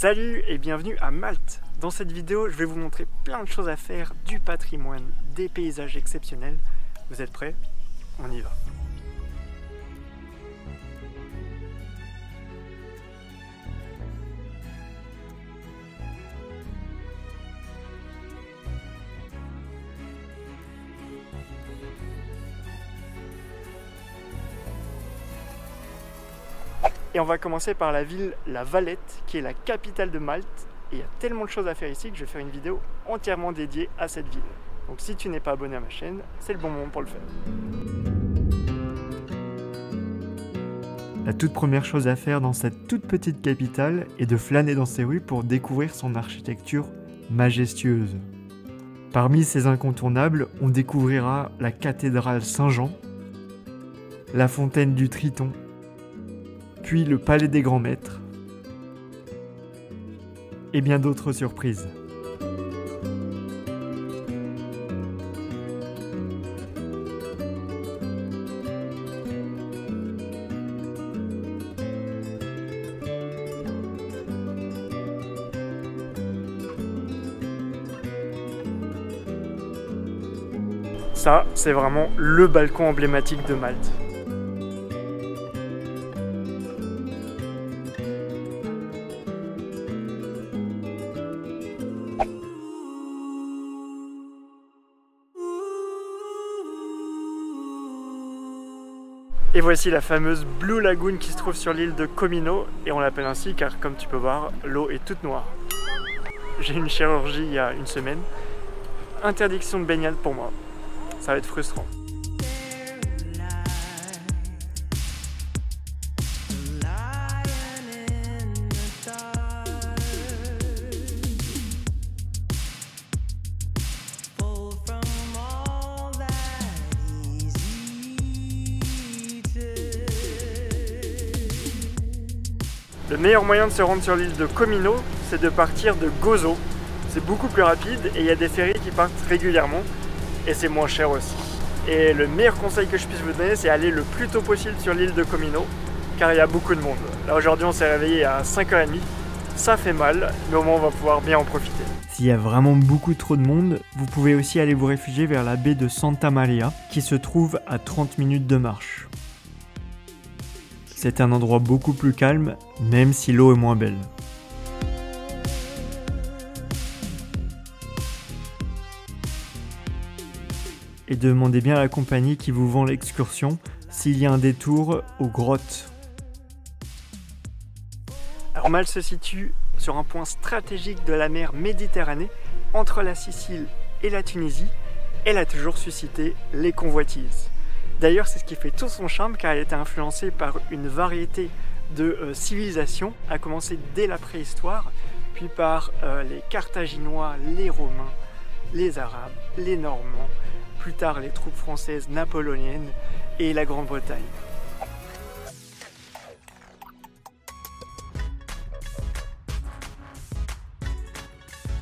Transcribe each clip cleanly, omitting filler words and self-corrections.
Salut et bienvenue à Malte. Dans cette vidéo, je vais vous montrer plein de choses à faire, du patrimoine, des paysages exceptionnels. Vous êtes prêts? On y va. Et on va commencer par la ville La Valette, qui est la capitale de Malte. Et il y a tellement de choses à faire ici que je vais faire une vidéo entièrement dédiée à cette ville. Donc si tu n'es pas abonné à ma chaîne, c'est le bon moment pour le faire. La toute première chose à faire dans cette toute petite capitale est de flâner dans ses rues pour découvrir son architecture majestueuse. Parmi ces incontournables, on découvrira la cathédrale Saint-Jean, la fontaine du Triton, puis le palais des grands maîtres, et bien d'autres surprises. Ça, c'est vraiment le balcon emblématique de Malte. Et voici la fameuse Blue Lagoon qui se trouve sur l'île de Comino, et on l'appelle ainsi car, comme tu peux voir, l'eau est toute noire. J'ai eu une chirurgie il y a une semaine. Interdiction de baignade pour moi. Ça va être frustrant. Le meilleur moyen de se rendre sur l'île de Comino, c'est de partir de Gozo. C'est beaucoup plus rapide et il y a des ferries qui partent régulièrement et c'est moins cher aussi. Et le meilleur conseil que je puisse vous donner, c'est aller le plus tôt possible sur l'île de Comino car il y a beaucoup de monde. Là aujourd'hui on s'est réveillé à 5h30, ça fait mal, mais au moins on va pouvoir bien en profiter. S'il y a vraiment beaucoup trop de monde, vous pouvez aussi aller vous réfugier vers la baie de Santa Maria qui se trouve à 30 minutes de marche. C'est un endroit beaucoup plus calme, même si l'eau est moins belle. Et demandez bien à la compagnie qui vous vend l'excursion s'il y a un détour aux grottes. Alors Malte se situe sur un point stratégique de la mer Méditerranée, entre la Sicile et la Tunisie. Elle a toujours suscité les convoitises. D'ailleurs, c'est ce qui fait tout son charme car elle a été influencée par une variété de civilisations, à commencer dès la préhistoire, puis par les Carthaginois, les Romains, les Arabes, les Normands, plus tard les troupes françaises napoléoniennes et la Grande-Bretagne.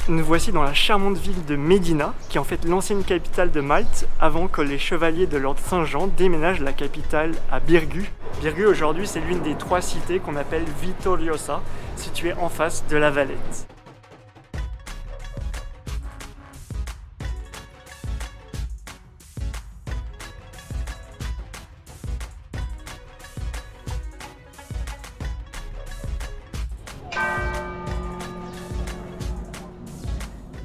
Nous voici dans la charmante ville de Médina, qui est en fait l'ancienne capitale de Malte, avant que les chevaliers de l'ordre Saint-Jean déménagent la capitale à Birgu. Birgu aujourd'hui c'est l'une des 3 cités qu'on appelle Vittoriosa, située en face de la Valette.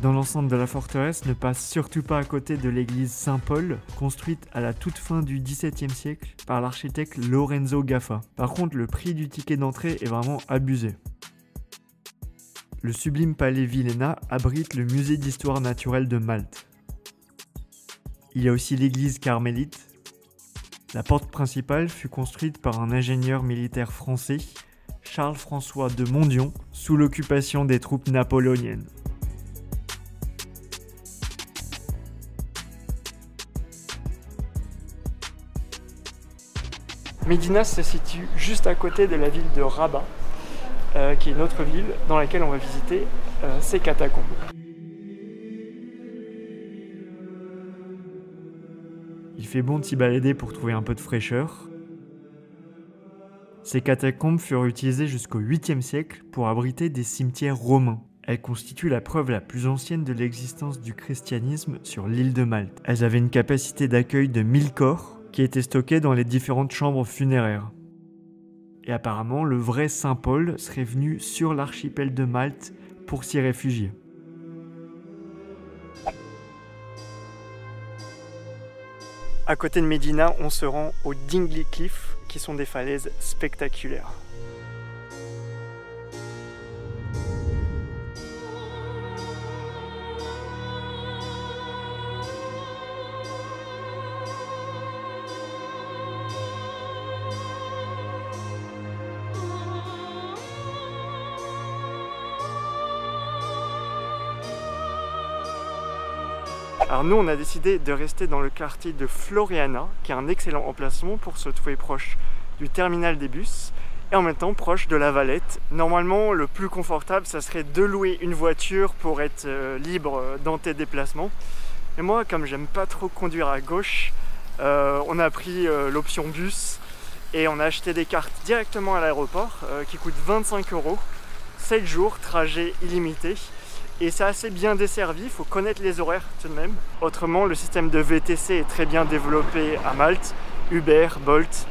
Dans l'enceinte de la forteresse, ne passe surtout pas à côté de l'église Saint-Paul, construite à la toute fin du XVIIe siècle par l'architecte Lorenzo Gaffa. Par contre, le prix du ticket d'entrée est vraiment abusé. Le sublime palais Villéna abrite le musée d'histoire naturelle de Malte. Il y a aussi l'église carmélite. La porte principale fut construite par un ingénieur militaire français, Charles-François de Mondion, sous l'occupation des troupes napoléoniennes. Médina se situe juste à côté de la ville de Rabat, qui est une autre ville dans laquelle on va visiter ces catacombes. Il fait bon de s'y balader pour trouver un peu de fraîcheur. Ces catacombes furent utilisées jusqu'au 8e siècle pour abriter des cimetières romains. Elles constituent la preuve la plus ancienne de l'existence du christianisme sur l'île de Malte. Elles avaient une capacité d'accueil de 1000 corps qui étaient stockés dans les différentes chambres funéraires. Et apparemment, le vrai Saint Paul serait venu sur l'archipel de Malte pour s'y réfugier. À côté de Médina, on se rend aux Dingley Cliffs, qui sont des falaises spectaculaires. Alors nous, on a décidé de rester dans le quartier de Floriana, qui est un excellent emplacement pour se trouver proche du terminal des bus et en même temps proche de La Valette. Normalement, le plus confortable, ça serait de louer une voiture pour être libre dans tes déplacements. Et moi, comme j'aime pas trop conduire à gauche, on a pris l'option bus et on a acheté des cartes directement à l'aéroport qui coûtent 25 €, 7 jours, trajet illimité. Et c'est assez bien desservi, il faut connaître les horaires tout de même. Autrement, le système de VTC est très bien développé à Malte, Uber, Bolt.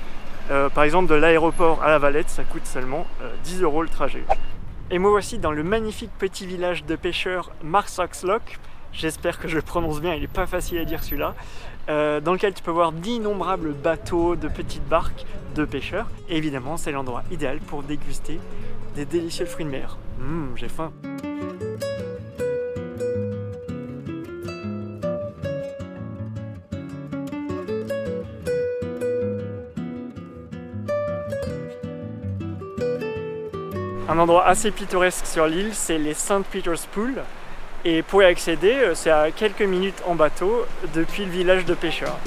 Par exemple, de l'aéroport à La Valette, ça coûte seulement 10 € le trajet. Et moi voici dans le magnifique petit village de pêcheurs Marsaxlokk. J'espère que je le prononce bien, il n'est pas facile à dire celui-là. Dans lequel tu peux voir d'innombrables bateaux, de petites barques de pêcheurs. Et évidemment, c'est l'endroit idéal pour déguster des délicieux fruits de mer. J'ai faim. Un endroit assez pittoresque sur l'île, c'est les St. Peter's Pool. Et pour y accéder, c'est à quelques minutes en bateau depuis le village de pêcheurs.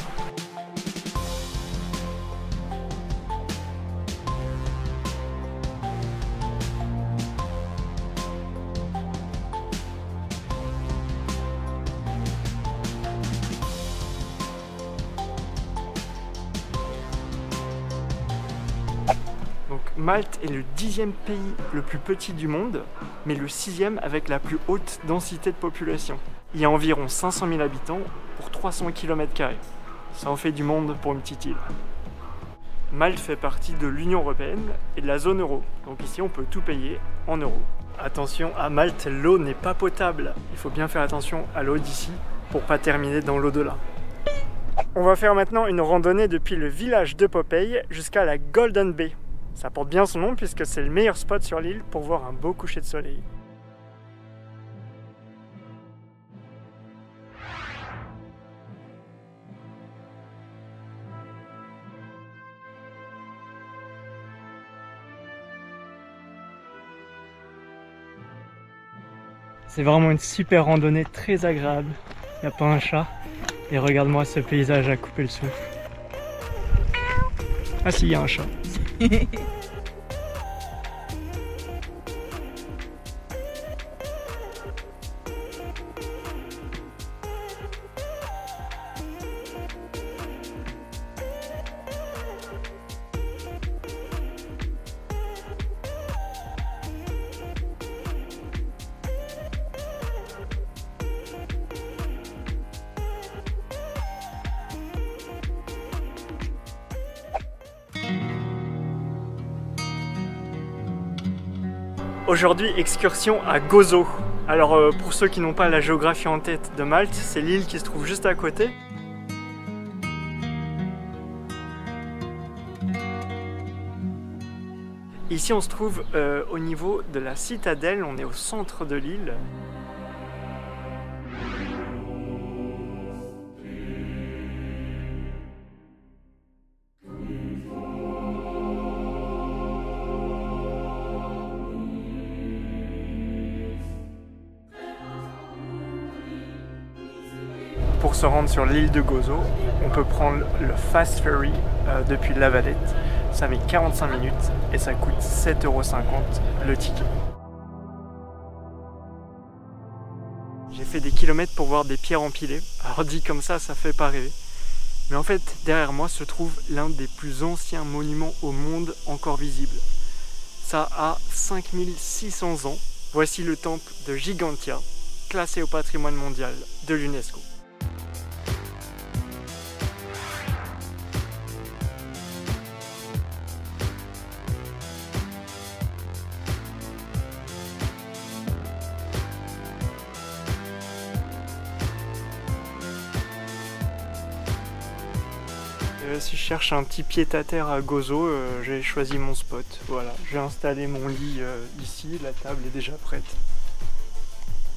Malte est le 10e pays le plus petit du monde, mais le 6e avec la plus haute densité de population. Il y a environ 500 000 habitants pour 300 km². Ça en fait du monde pour une petite île. Malte fait partie de l'Union européenne et de la zone euro, donc ici on peut tout payer en euros. Attention, à Malte, l'eau n'est pas potable. Il faut bien faire attention à l'eau d'ici pour pas terminer dans l'au-delà. On va faire maintenant une randonnée depuis le village de Popeye jusqu'à la Golden Bay. Ça porte bien son nom puisque c'est le meilleur spot sur l'île pour voir un beau coucher de soleil. C'est vraiment une super randonnée, très agréable. Il n'y a pas un chat. Et regarde-moi ce paysage à couper le souffle. Ah si, il y a un chat. Aujourd'hui, excursion à Gozo. Alors pour ceux qui n'ont pas la géographie en tête de Malte, c'est l'île qui se trouve juste à côté. Ici on se trouve au niveau de la citadelle, on est au centre de l'île. Pour se rendre sur l'île de Gozo, on peut prendre le Fast Ferry depuis La Valette. Ça met 45 minutes et ça coûte 7,50 € le ticket. J'ai fait des kilomètres pour voir des pierres empilées. Alors dit comme ça fait pas rêver. Mais en fait, derrière moi se trouve l'un des plus anciens monuments au monde encore visible. Ça a 5600 ans. Voici le temple de Gigantia, classé au patrimoine mondial de l'UNESCO. Si je cherche un petit pied-à-terre à Gozo, j'ai choisi mon spot. Voilà, j'ai installé mon lit ici, la table est déjà prête.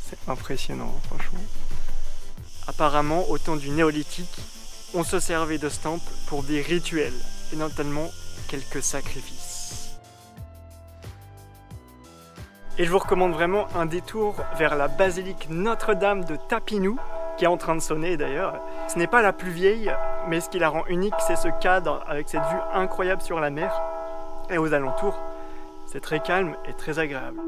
C'est impressionnant, franchement. Apparemment, au temps du néolithique, on se servait de ce temple pour des rituels, et notamment quelques sacrifices. Et je vous recommande vraiment un détour vers la basilique Notre-Dame de Tapinou, qui est en train de sonner d'ailleurs. Ce n'est pas la plus vieille, mais ce qui la rend unique, c'est ce cadre avec cette vue incroyable sur la mer et aux alentours. C'est très calme et très agréable.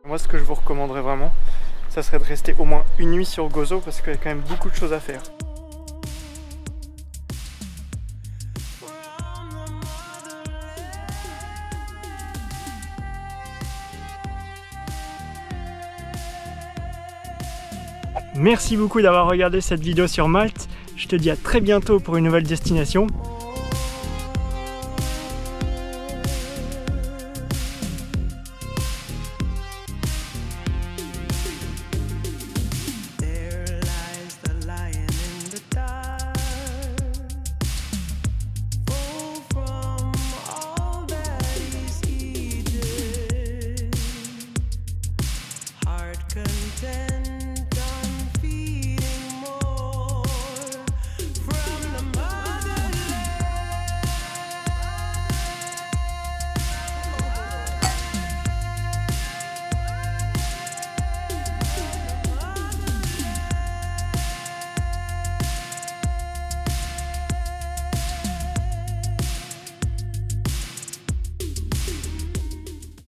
Moi, ce que je vous recommanderais vraiment, ça serait de rester au moins une nuit sur Gozo parce qu'il y a quand même beaucoup de choses à faire. Merci beaucoup d'avoir regardé cette vidéo sur Malte. Je te dis à très bientôt pour une nouvelle destination.